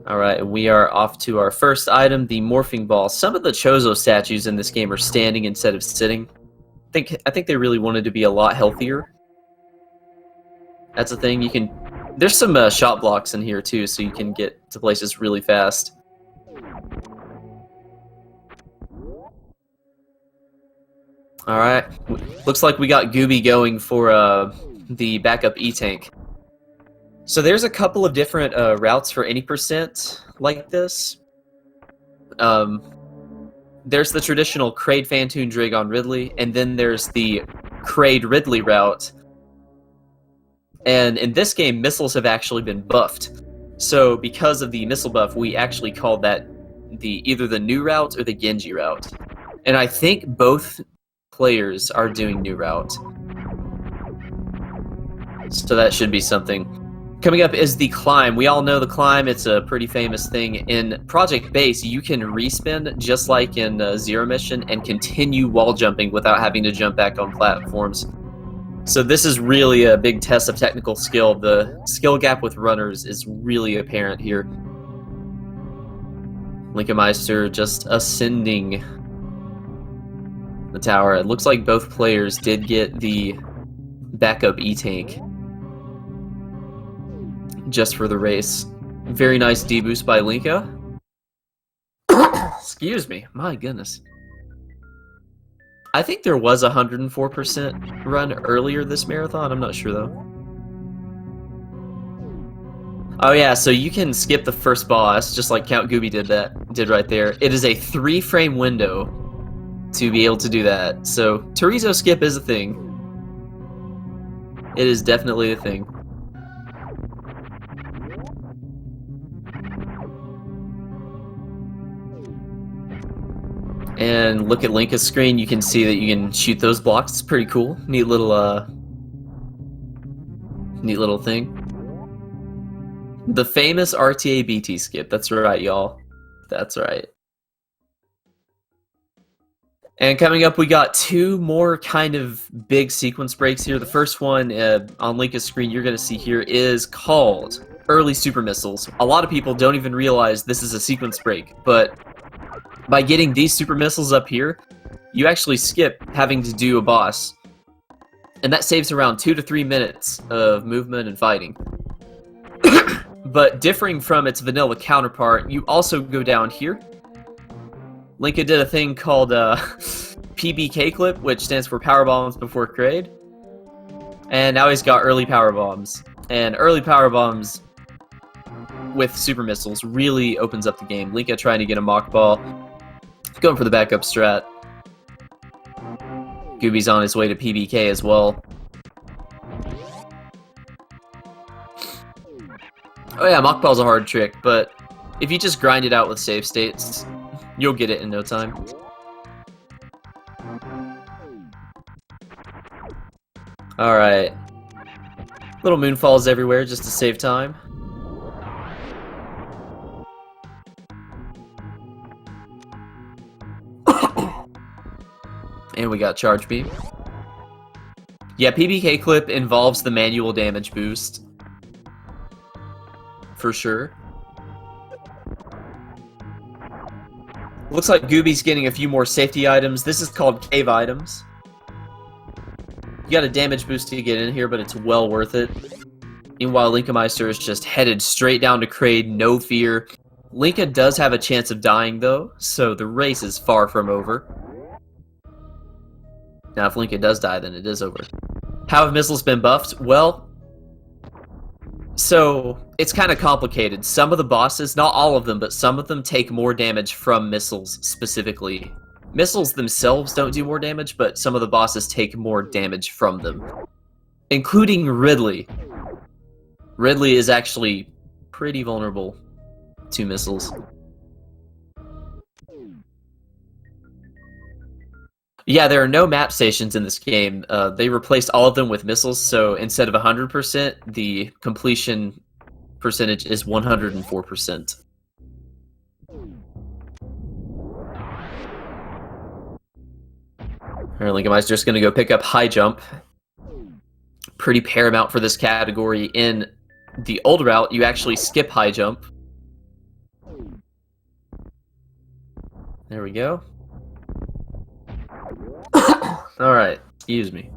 Alright, we are off to our first item, the morphing ball. Some of the Chozo statues in this game are standing instead of sitting. I think they really wanted to be a lot healthier. That's a thing. You can. There's some shot blocks in here too, so you can get to places really fast. Alright, looks like we got GOoby going for the backup E-tank. So there's a couple of different routes for any percent like this. There's the traditional Kraid Phantoon Dragon Ridley, and then there's the Kraid Ridley route. And in this game, missiles have actually been buffed. So because of the missile buff, we actually called that either the new route or the Genji route. And I think both players are doing new route. So that should be something. Coming up is the climb. We all know the climb. It's a pretty famous thing. In Project Base, you can respin just like in Zero Mission and continue wall jumping without having to jump back on platforms. So this is really a big test of technical skill. The skill gap with runners is really apparent here. LinkaMeister just ascending the tower. It looks like both players did get the backup E-tank just for the race. Very nice deboost by Linka. Excuse me, my goodness. I think there was a 104% run earlier this marathon, I'm not sure though. Oh yeah, so you can skip the first boss, just like Count GOoby did right there. It is a 3-frame window to be able to do that. So Torizo skip is a thing. It is definitely a thing. And look at Linka's screen, you can see that you can shoot those blocks. It's pretty cool. Neat little thing. The famous RTA BT skip. That's right, y'all. That's right. And coming up, we got two more kind of big sequence breaks here. The first one on Linka's screen you're going to see here is called Early Super Missiles. A lot of people don't even realize this is a sequence break, but by getting these super missiles up here, you actually skip having to do a boss. And that saves around 2 to 3 minutes of movement and fighting. But differing from its vanilla counterpart, you also go down here. Linka did a thing called PBK clip, which stands for Power Bombs Before Kraid. And now he's got Early Power Bombs. And Early Power Bombs with super missiles really opens up the game. Linka trying to get a mock ball. Going for the backup strat. GOoby's on his way to PBK as well. Oh yeah, mock ball's a hard trick, but if you just grind it out with save states, you'll get it in no time. Alright. Little moonfalls everywhere just to save time. And we got Charge Beam. Yeah, PBK clip involves the manual damage boost. For sure. Looks like GOoby's getting a few more safety items. This is called cave items. You got a damage boost to get in here, but it's well worth it. Meanwhile, LinkaMeister is just headed straight down to Kraid, no fear. Linka does have a chance of dying, though, so the race is far from over. Now, if Linka does die, then it is over. How have missiles been buffed? Well, so it's kind of complicated. Some of the bosses, not all of them, but some of them take more damage from missiles specifically. Missiles themselves don't do more damage, but some of the bosses take more damage from them. Including Ridley. Ridley is actually pretty vulnerable to missiles. Yeah, there are no map stations in this game. They replaced all of them with missiles, so instead of 100%, the completion percentage is 104%. LinkaMeister's going to go pick up high jump. Pretty paramount for this category in the old route, you actually skip high jump. There we go. Alright, excuse me.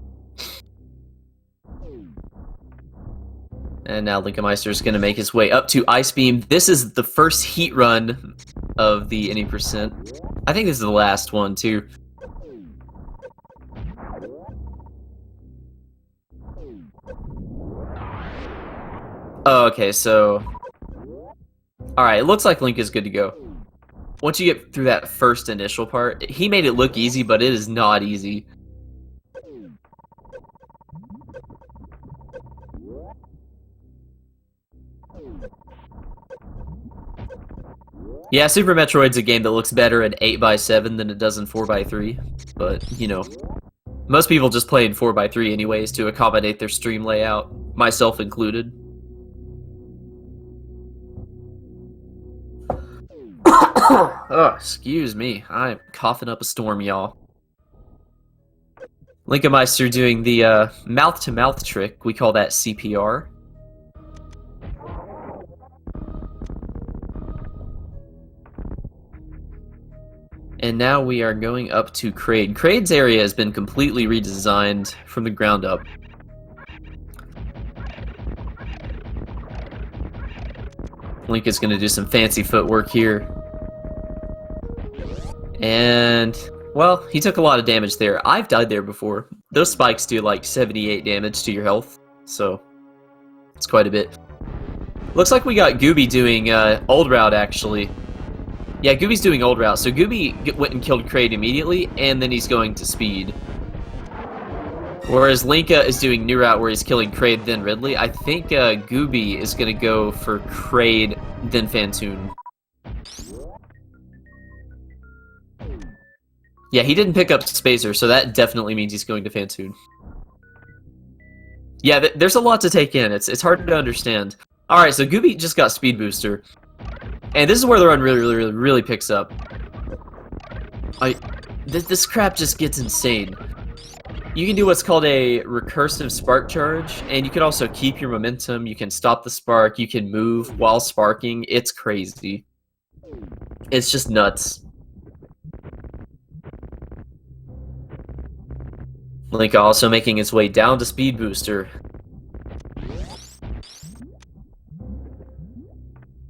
And now LinkaMeister is going to make his way up to Ice Beam. This is the first heat run of the any percent. I think this is the last one, too. Oh, okay, so... Alright, it looks like Link is good to go. Once you get through that first initial part, he made it look easy, but it is not easy. Yeah, Super Metroid's a game that looks better in 8x7 than it does in 4x3, but, you know, most people just play in 4x3 anyways to accommodate their stream layout, myself included. Oh, excuse me. I'm coughing up a storm, y'all. LinkaMeister doing the mouth-to-mouth trick. We call that CPR. And now we are going up to Kraid. Kraid's area has been completely redesigned from the ground up. Link is going to do some fancy footwork here. And, well, he took a lot of damage there. I've died there before. Those spikes do like 78 damage to your health, so it's quite a bit. Looks like we got GOoby doing old route, actually. Yeah, GOoby's doing old route, so GOoby went and killed Kraid immediately, and then he's going to speed. Whereas Linka is doing new route where he's killing Kraid, then Ridley. I think GOoby is going to go for Kraid, then Phantoon. Yeah, he didn't pick up Spacer, so that definitely means he's going to Phantoon. Yeah, there's a lot to take in. It's hard to understand. Alright, so GOoby just got Speed Booster. And this is where the run really picks up. This crap just gets insane. You can do what's called a recursive spark charge, and you can also keep your momentum, you can stop the spark, you can move while sparking. It's crazy. It's just nuts. Link also making its way down to Speed Booster.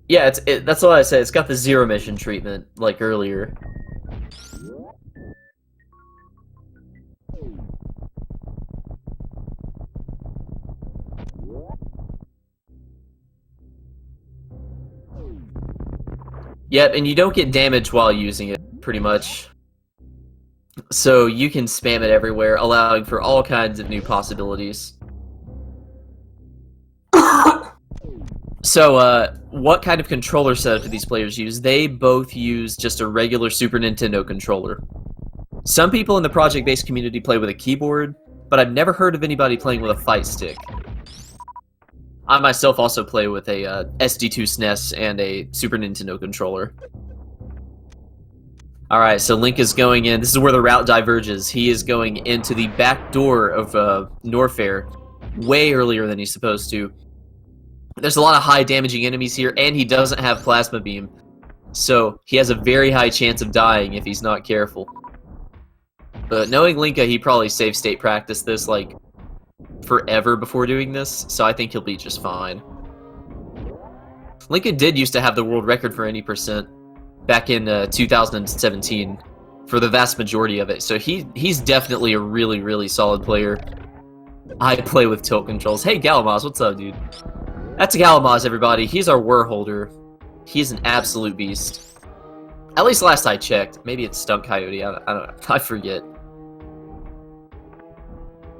Yeah, that's what I said. It's got the zero mission treatment, like earlier. Yep, and you don't get damage while using it, pretty much. So you can spam it everywhere, allowing for all kinds of new possibilities. So, what kind of controller setup do these players use? They both use just a regular Super Nintendo controller. Some people in the project-based community play with a keyboard, but I've never heard of anybody playing with a fight stick. I myself also play with a SD2 SNES and a Super Nintendo controller. Alright, so Link is going in. This is where the route diverges. He is going into the back door of Norfair way earlier than he's supposed to. There's a lot of high damaging enemies here, and he doesn't have Plasma Beam. So he has a very high chance of dying if he's not careful. But knowing Linka, he probably save state practiced this like forever before doing this, so I think he'll be just fine. Linka did used to have the world record for any percent back in 2017 for the vast majority of it, so he's definitely a really solid player. I play with tilt controls. Hey Galamaz, what's up, dude? That's Galamaz, everybody. He's our war holder. He's an absolute beast. At least last I checked. Maybe it's Stunt Coyote. I don't know. I forget.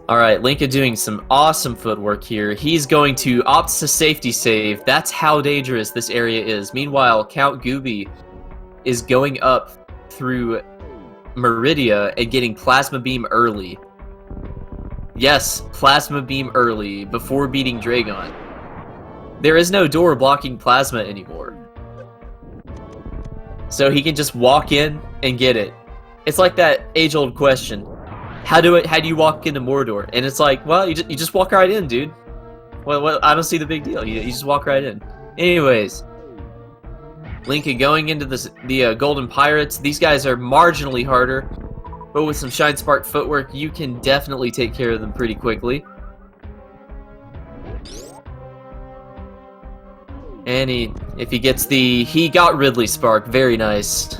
Alright, Linka doing some awesome footwork here. He's going to opt to safety save. That's how dangerous this area is. Meanwhile, Count GOoby is going up through Meridia and getting Plasma Beam early. Yes, Plasma Beam early, before beating Dragon. There is no door blocking Plasma anymore. So he can just walk in and get it. It's like that age-old question. How do you walk into Mordor? And it's like, well, you just walk right in, dude. Well, I don't see the big deal. You just walk right in. Anyways, Linka going into the Golden Pirates. These guys are marginally harder, but with some Shine Spark footwork, you can definitely take care of them pretty quickly. And if he gets he got Ridley Spark. Very nice.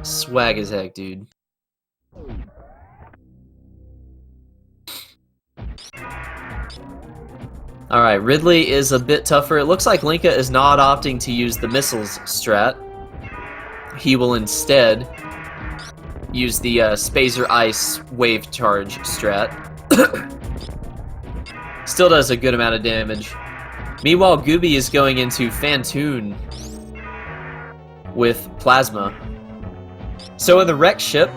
Swag as heck, dude. Alright, Ridley is a bit tougher. It looks like Linka is not opting to use the missiles strat. He will instead use the Spazer Ice Wave Charge strat. Still does a good amount of damage. Meanwhile, GOoby is going into Phantoon with Plasma. So in the wreck ship,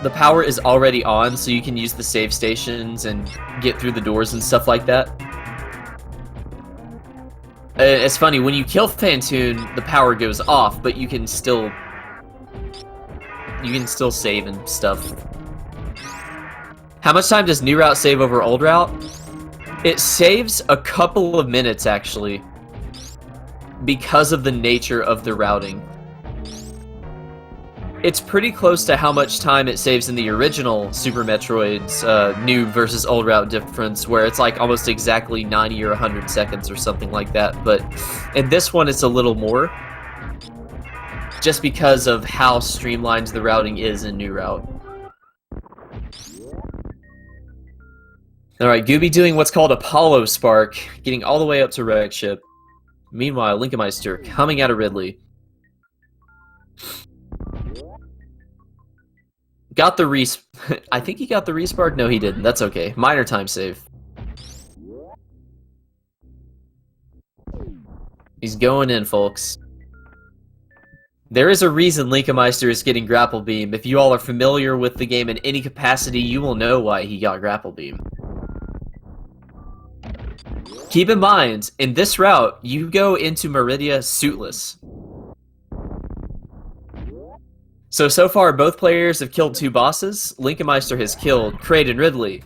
the power is already on, so you can use the save stations and get through the doors and stuff like that. It's funny, when you kill Phantoon, the power goes off, but you can still save and stuff. How much time does new route save over old route? It saves a couple of minutes, actually, because of the nature of the routing. It's pretty close to how much time it saves in the original Super Metroid's new versus old route difference, where it's like almost exactly 90 or 100 seconds or something like that. But in this one, it's a little more, just because of how streamlined the routing is in new route. Alright, GOoby doing what's called Apollo Spark, getting all the way up to wreck ship. Meanwhile, LinkaMeister coming out of Ridley. Got the I think he got the respark? No, he didn't. That's okay. Minor time save. He's going in, folks. There is a reason LinkaMeister is getting Grapple Beam. If you all are familiar with the game in any capacity, you will know why he got Grapple Beam. Keep in mind, in this route, you go into Meridia suitless. So far, both players have killed 2 bosses. LinkaMeister has killed Kraid and Ridley.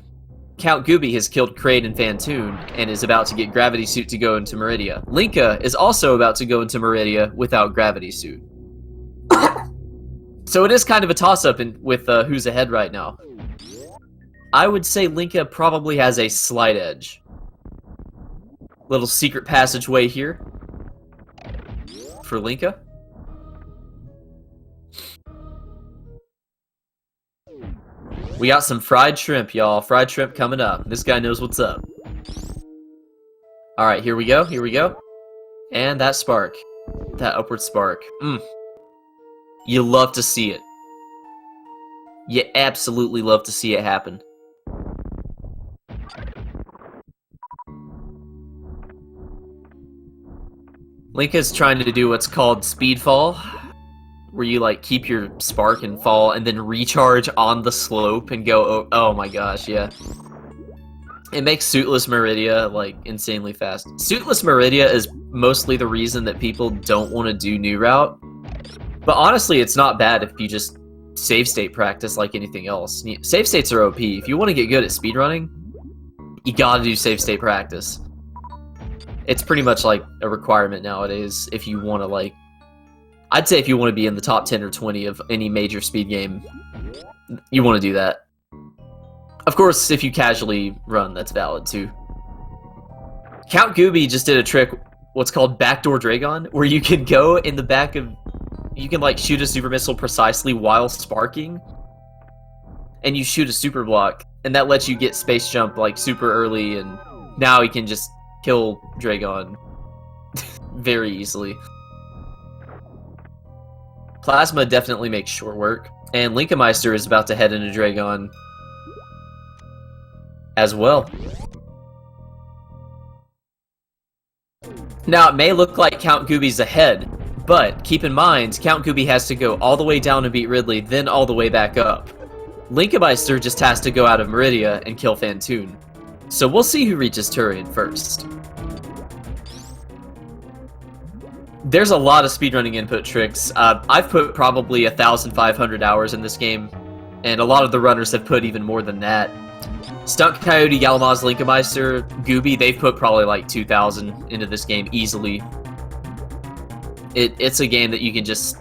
Count GOoby has killed Kraid and Phantoon, and is about to get Gravity Suit to go into Meridia. Linka is also about to go into Meridia without Gravity Suit. So it is kind of a toss-up with who's ahead right now. I would say Linka probably has a slight edge. Little secret passageway here for Linka. We got some fried shrimp, y'all. Fried shrimp coming up. This guy knows what's up. Alright, here we go. Here we go. And that spark. That upward spark. You love to see it. You absolutely love to see it happen. Linka's trying to do what's called speed fall, where you like keep your spark and fall and then recharge on the slope and go, oh my gosh, yeah. It makes Suitless Meridia like insanely fast. Suitless Meridia is mostly the reason that people don't want to do new route. But honestly, it's not bad if you just save state practice like anything else. Save states are OP. If you want to get good at speedrunning, you gotta do save state practice. It's pretty much like a requirement nowadays if you want to like... I'd say if you want to be in the top 10 or 20 of any major speed game, you want to do that. Of course, if you casually run, that's valid too. Count GOoby just did a trick, what's called Backdoor Dragon, where you can go in the back of... You can like shoot a super missile precisely while sparking, and you shoot a super block, and that lets you get space jump like super early, and now he can just kill Dragon very easily. Plasma definitely makes short work, and LinkaMeister is about to head into Dragon as well. Now, it may look like Count GOoby's ahead, but keep in mind, Count GOoby has to go all the way down to beat Ridley, then all the way back up. LinkaMeister just has to go out of Meridia and kill Phantoon. So we'll see who reaches Turian first. There's a lot of speedrunning input tricks. I've put probably 1,500 hours in this game, and a lot of the runners have put even more than that. Stunt Coyote, Galamaz, LinkaMeister, GOoby, they've put probably like 2,000 into this game easily. It's a game that you can just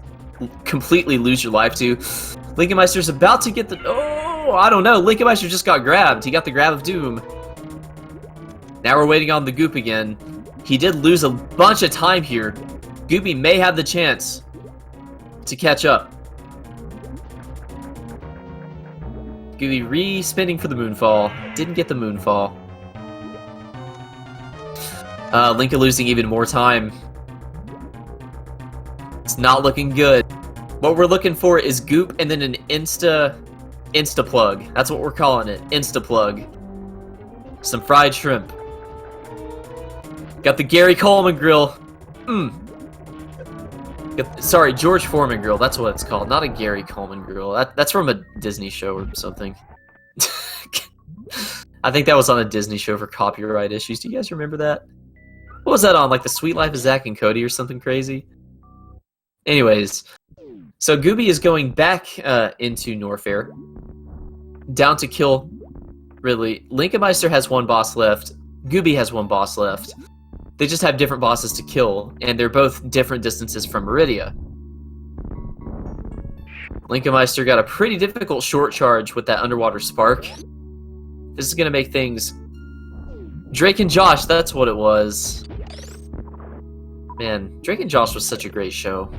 completely lose your life to. LinkaMeister's about to get the... Oh, I don't know. LinkaMeister just got grabbed. He got the grab of doom. Now we're waiting on the Goop again. He did lose a bunch of time here. GOoby may have the chance to catch up. GOoby re-spinning for the moonfall. Didn't get the moonfall. Linka losing even more time. It's not looking good. What we're looking for is Goop and then an insta plug. That's what we're calling it. Insta plug. Some fried shrimp. Got the Gary Coleman grill. Sorry, George Foreman grill. That's what it's called. Not a Gary Coleman grill. That's from a Disney show or something. I think that was on a Disney show for copyright issues. Do you guys remember that? What was that on? Like The Sweet Life of Zack and Cody or something crazy? Anyways, so GOoby is going back into Norfair. Down to kill Ridley. LinkaMeister has one boss left. GOoby has one boss left. They just have different bosses to kill, and they're both different distances from Meridia. LinkaMeister got a pretty difficult short charge with that underwater spark. This is going to make things... Drake and Josh, that's what it was. Man, Drake and Josh was such a great show.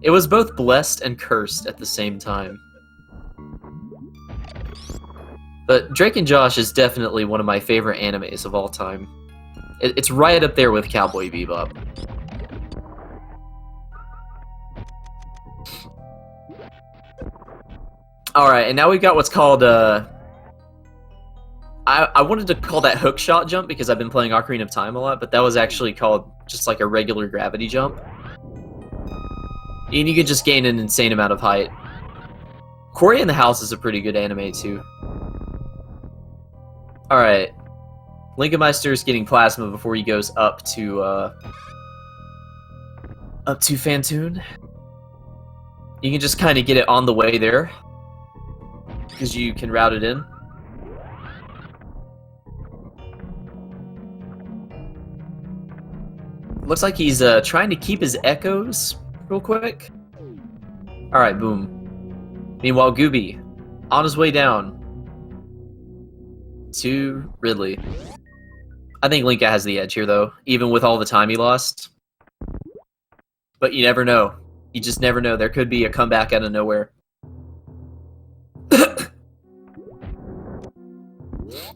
It was both blessed and cursed at the same time. But Drake and Josh is definitely one of my favorite animes of all time. It's right up there with Cowboy Bebop. Alright, and now we've got what's called, I wanted to call that hook shot jump because I've been playing Ocarina of Time a lot, but that was actually called just like a regular gravity jump. And you can just gain an insane amount of height. Cory in the House is a pretty good anime too. Alright. LinkaMeister is getting plasma before he goes up to Phantoon. You can just kind of get it on the way there, because you can route it in. Looks like he's trying to keep his echoes real quick. Alright, boom. Meanwhile, GOoby, on his way down to Ridley. I think Linka has the edge here, though, even with all the time he lost. But you never know. You just never know. There could be a comeback out of nowhere.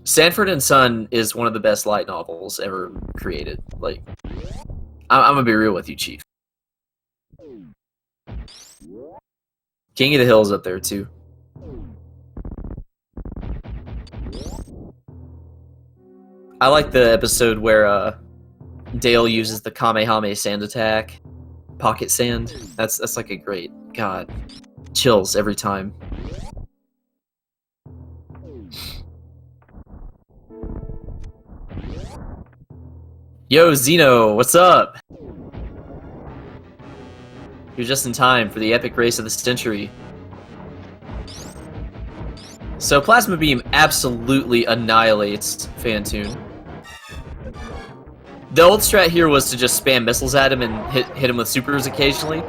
Sanford and Son is one of the best light novels ever created. Like, I'm gonna be real with you, Chief. King of the Hill's up there, too. I like the episode where Dale uses the Kamehame sand attack. Pocket sand. That's like a great... God. Chills every time. Yo, Zeno, what's up? You're just in time for the epic race of the century. So Plasma Beam absolutely annihilates Phantoon. The old strat here was to just spam missiles at him and hit him with supers occasionally,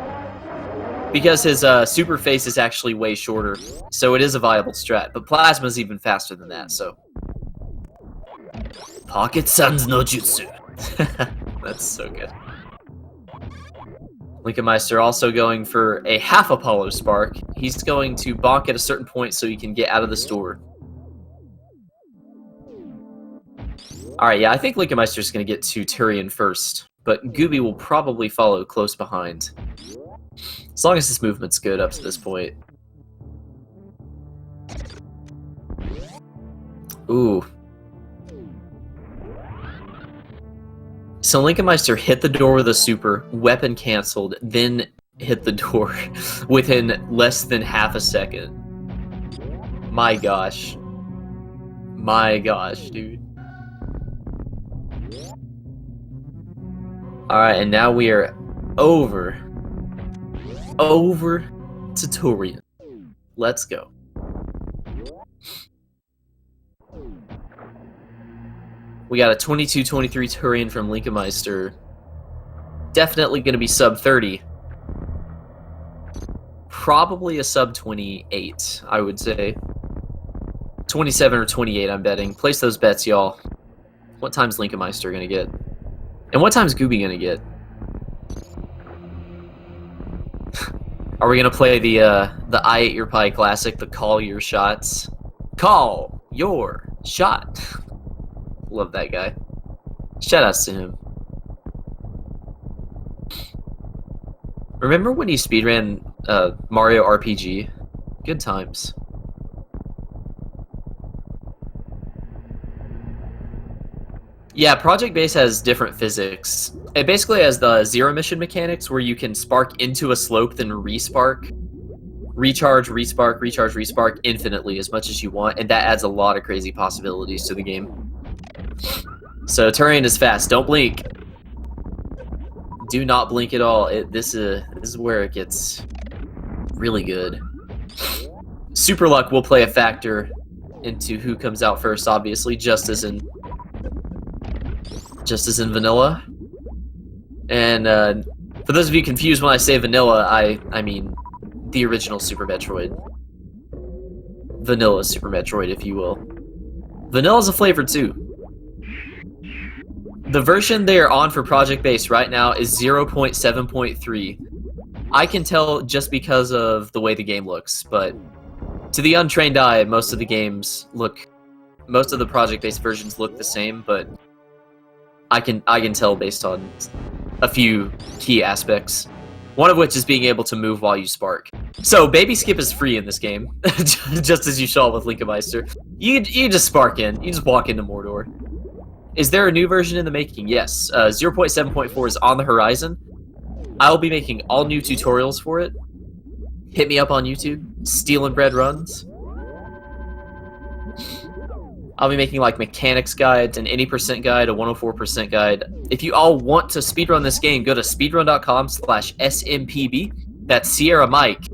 because his super face is actually way shorter, so it is a viable strat. But Plasma's even faster than that, so... Pocket Sans no Jutsu. That's so good. LinkaMeister also going for a half Apollo Spark. He's going to bonk at a certain point so he can get out of the store. Alright, yeah, I think LinkaMeister's going to get to Turian first, but GOoby will probably follow close behind. As long as his movement's good up to this point. Ooh. So LinkaMeister hit the door with a super, weapon canceled, then hit the door within less than half a second. My gosh. My gosh, dude. Alright, and now we are over to Torian. Let's go. We got a 22-23 Turian from LinkaMeister. Definitely going to be sub 30. Probably a sub 28, I would say. 27 or 28, I'm betting. Place those bets, y'all. What time's LinkaMeister going to get? And what time's GOoby going to get? Are we going to play the I Ate Your Pie classic, the Call Your Shots? Call your shot. Love that guy. Shoutouts to him. Remember when he speedran Mario RPG? Good times. Yeah, Project Base has different physics. It basically has the zero mission mechanics where you can spark into a slope, then respark. Recharge, respark, recharge, respark infinitely as much as you want, and that adds a lot of crazy possibilities to the game. So Turian is fast. Don't blink. Do not blink at all. This is where it gets really good. Super luck will play a factor into who comes out first, obviously, just as in vanilla. And for those of you confused when I say vanilla, I mean the original Super Metroid. Vanilla Super Metroid, if you will. Vanilla's a flavor too. The version they are on for Project Base right now is 0.7.3. I can tell just because of the way the game looks, but to the untrained eye, most of the Project Base versions look the same, but I can tell based on a few key aspects. One of which is being able to move while you spark. So Baby Skip is free in this game, just as you saw with LinkaMeister. You just spark in, you just walk into Mordor. Is there a new version in the making? Yes. 0.7.4 is on the horizon. I'll be making all new tutorials for it. Hit me up on YouTube. Stealing Bread Runs. I'll be making like mechanics guides, an 80% guide, a 104% guide. If you all want to speedrun this game, go to speedrun.com/SMPB. That's Sierra Mike,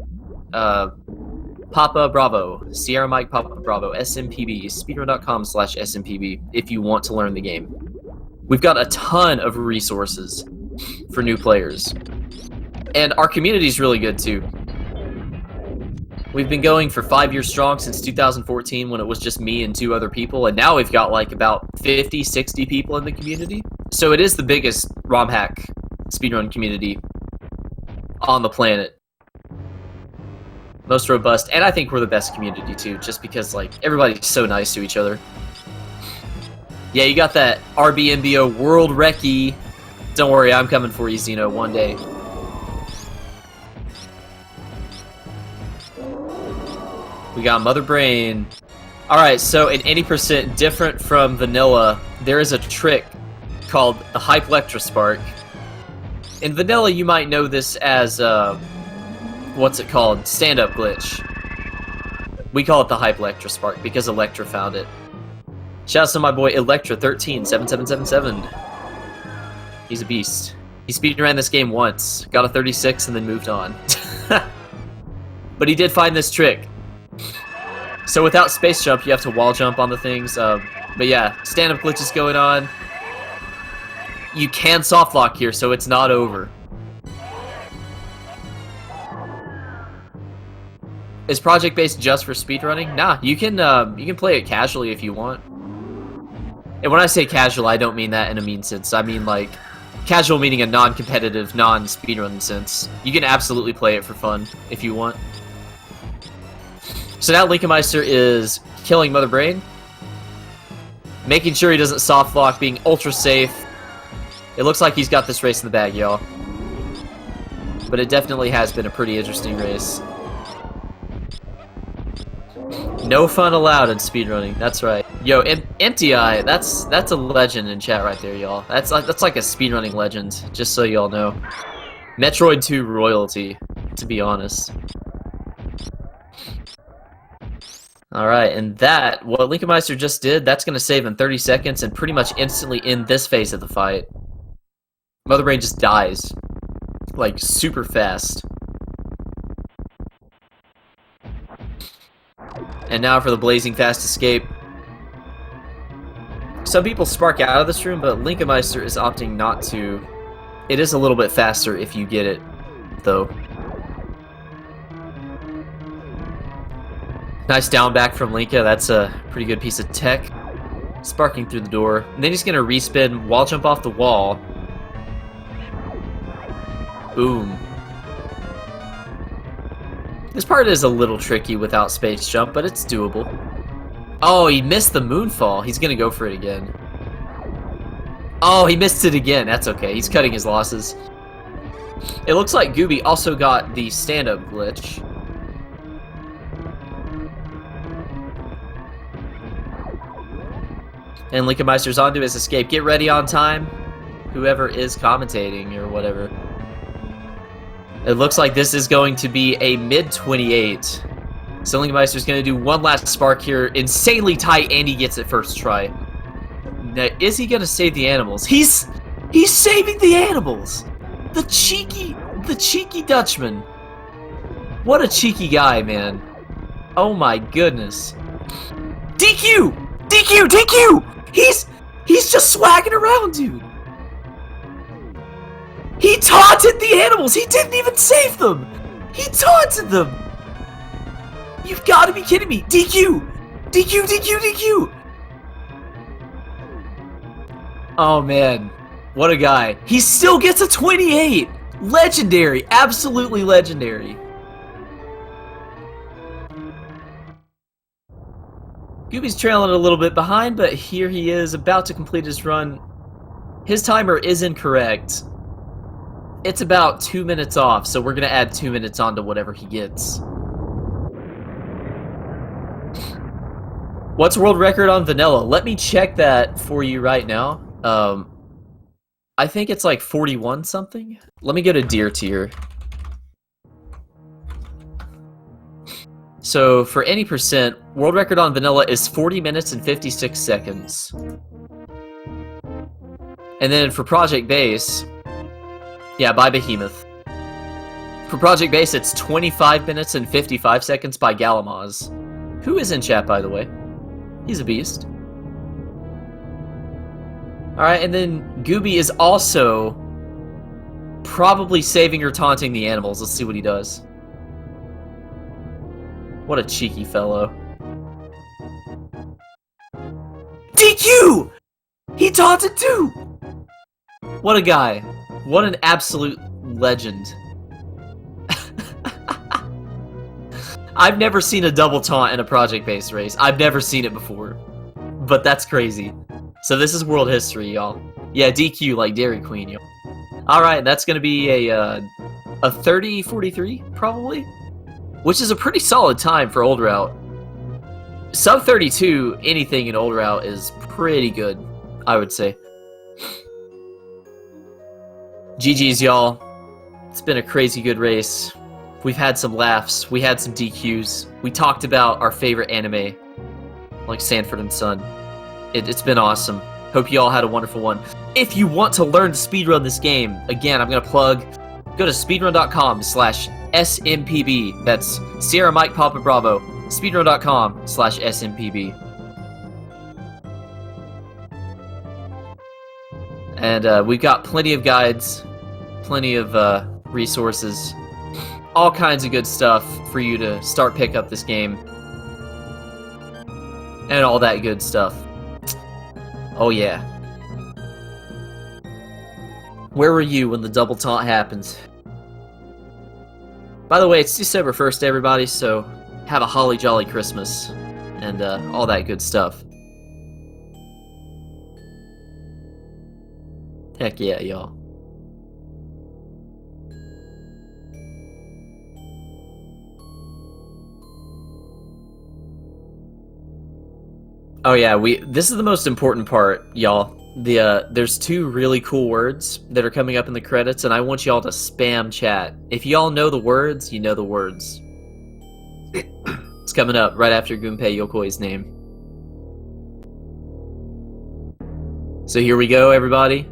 Papa Bravo, Sierra Mike Papa Bravo, SMPB, speedrun.com/SMPB if you want to learn the game. We've got a ton of resources for new players. And our community is really good too. We've been going for 5 years strong since 2014 when it was just me and 2 other people, and now we've got like about 50, 60 people in the community. So it is the biggest ROM hack speedrun community on the planet. Most robust, and I think we're the best community too, just because like everybody's so nice to each other. Yeah, you got that RBMBO World Recce. Don't worry, I'm coming for you, Xeno, one day. We got Mother Brain. Alright, so in 80% different from vanilla, there is a trick called the Hype-Lectra Spark. In vanilla, you might know this as, what's it called? Stand-up glitch. We call it the Hype-Lectra Spark because Electra found it. Shouts to my boy Electra137777. He's a beast. He speedran this game once, got a 36, and then moved on. But he did find this trick. So without space jump, you have to wall jump on the things. But yeah, stand-up glitches going on. You can soft lock here, so it's not over. Is Project Base just for speedrunning? Nah, you can play it casually if you want. And when I say casual, I don't mean that in a mean sense. I mean like casual meaning a non-competitive, non-speedrun sense. You can absolutely play it for fun if you want. So now LinkaMeister is killing Mother Brain, making sure he doesn't soft lock, being ultra safe. It looks like he's got this race in the bag, y'all. But it definitely has been a pretty interesting race. No fun allowed in speedrunning, that's right. Yo, Empty Eye, that's a legend in chat right there, y'all. That's like a speedrunning legend, just so y'all know. Metroid 2 royalty, to be honest. Alright, and what LinkaMeister just did, that's going to save in 30 seconds and pretty much instantly end this phase of the fight. Mother Brain just dies. Like, super fast. And now for the blazing fast escape. Some people spark out of this room, but LinkaMeister is opting not to. It is a little bit faster if you get it, though. Nice down back from Linka. That's a pretty good piece of tech. Sparking through the door. And then he's going to respin, wall jump off the wall. Boom. This part is a little tricky without space jump, but it's doable. Oh, he missed the moonfall. He's going to go for it again. Oh, he missed it again. That's okay. He's cutting his losses. It looks like GOoby also got the stand-up glitch. And LinkaMeister's onto his escape. Get ready on time. Whoever is commentating or whatever. It looks like this is going to be a mid-28. So LinkaMeister's going to do one last spark here. Insanely tight, and he gets it first try. Now, is he going to save the animals? He's saving the animals! The cheeky Dutchman. What a cheeky guy, man. Oh my goodness. DQ! DQ! DQ! He's just swagging around, dude. He taunted the animals! He didn't even save them! He taunted them! You've got to be kidding me! DQ! DQ! DQ! DQ! Oh man, what a guy. He still gets a 28! Legendary! Absolutely legendary. GOoby's trailing a little bit behind, but here he is about to complete his run. His timer is incorrect. It's about 2 minutes off, so we're gonna add 2 minutes onto whatever he gets. What's world record on vanilla? Let me check that for you right now. I think it's like 41 something. Let me go to deer tier. So for any percent, world record on vanilla is 40 minutes and 56 seconds. And then for Project Base, yeah, by Behemoth. For Project Base, it's 25 minutes and 55 seconds by Galamaz, who is in chat, by the way. He's a beast. Alright, and then GOoby is also probably saving or taunting the animals. Let's see what he does. What a cheeky fellow. DQ! He taunted too! What a guy. What an absolute legend. I've never seen a double taunt in a project-based race. I've never seen it before. But that's crazy. So this is world history, y'all. Yeah, DQ like Dairy Queen, y'all. Alright, that's gonna be a 30-43, probably? Which is a pretty solid time for old route. Sub 32, anything in old route is pretty good, I would say. GG's, y'all. It's been a crazy good race. We've had some laughs. We had some DQs. We talked about our favorite anime, like Sanford and Son. It's been awesome. Hope you all had a wonderful one. If you want to learn to speedrun this game, again, I'm going to plug, go to speedrun.com/SMPB. That's Sierra Mike Papa Bravo. Speedrun.com/SMPB. And we've got plenty of guides, plenty of resources, all kinds of good stuff for you to start pick up this game. And all that good stuff. Oh yeah. Where were you when the double taunt happened? By the way, it's December 1st, everybody, so have a holly jolly Christmas and all that good stuff. Heck yeah, y'all. Oh yeah, this is the most important part, y'all. There's two really cool words that are coming up in the credits, and I want y'all to spam chat. If y'all know the words, you know the words. It's coming up right after Gunpei Yokoi's name. So here we go, everybody.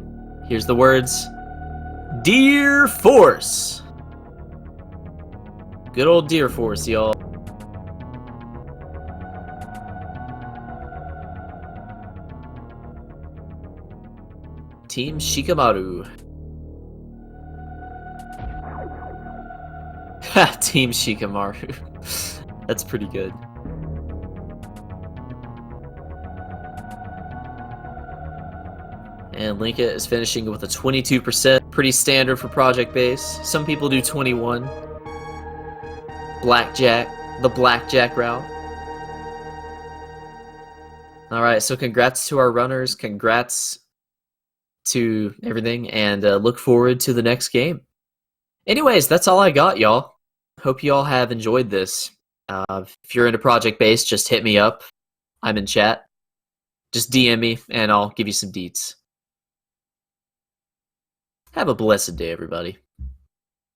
Here's the words. Deer Force. Good old Deer Force, y'all. Team Shikamaru. Team Shikamaru. That's pretty good. And Linka is finishing with a 22%. Pretty standard for Project Base. Some people do 21. Blackjack. The Blackjack route. Alright, so congrats to our runners. Congrats to everything. And look forward to the next game. Anyways, that's all I got, y'all. Hope you all have enjoyed this. If you're into Project Base, just hit me up. I'm in chat. Just DM me, and I'll give you some deets. Have a blessed day, everybody.